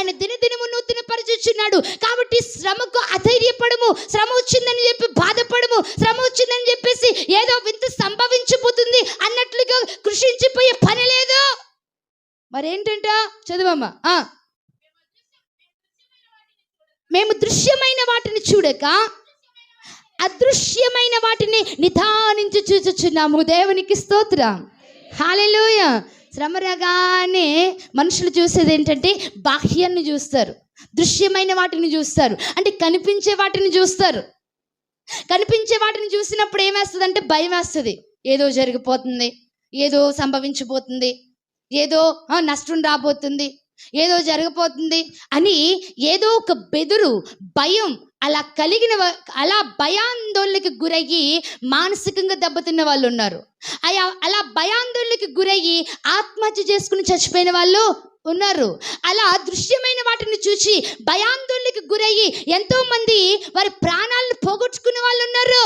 ఆయన దినదినము నూతన పరచుచున్నాడు. కాబట్టి శ్రమకు అధైర్యపడము, శ్రమ వచ్చిందని చెప్పి బాధపడము, శ్రమ వచ్చిందని చెప్పేసి ఏదో వింత సంభవించిపోతుంది అన్నట్లుగా కృషించిపోయే పని లేదు. మరేంటంట చదువమ్మా. మేము దృశ్యమైన వాటిని చూడక అదృశ్యమైన వాటిని నిదానించి చూచుచున్నాము. దేవునికి స్తోత్రం. హల్లెలూయా. శ్రమ రాగానే మనుషులు చూసేది ఏంటంటే బాహ్యాన్ని చూస్తారు, దృశ్యమైన వాటిని చూస్తారు, అంటే కనిపించే వాటిని చూస్తారు. కనిపించే వాటిని చూసినప్పుడు ఏమేస్తుంది అంటే భయం వేస్తుంది. ఏదో జరిగిపోతుంది, ఏదో సంభవించిపోతుంది, ఏదో నష్టం రాబోతుంది, ఏదో జరగబోతుంది అని ఏదో ఒక బెదురు, భయం అలా అలా భయాందోళనకి గురయ్యి మానసికంగా దెబ్బతిన్న వాళ్ళు ఉన్నారు. అలా భయాందోళనకి గురయ్యి ఆత్మహత్య చేసుకుని చచ్చిపోయిన వాళ్ళు ఉన్నారు. అలా దృశ్యమైన వాటిని చూసి భయాందోళనకి గురయ్యి ఎంతో మంది వారి ప్రాణాలను పోగొట్టుకునే వాళ్ళు ఉన్నారు.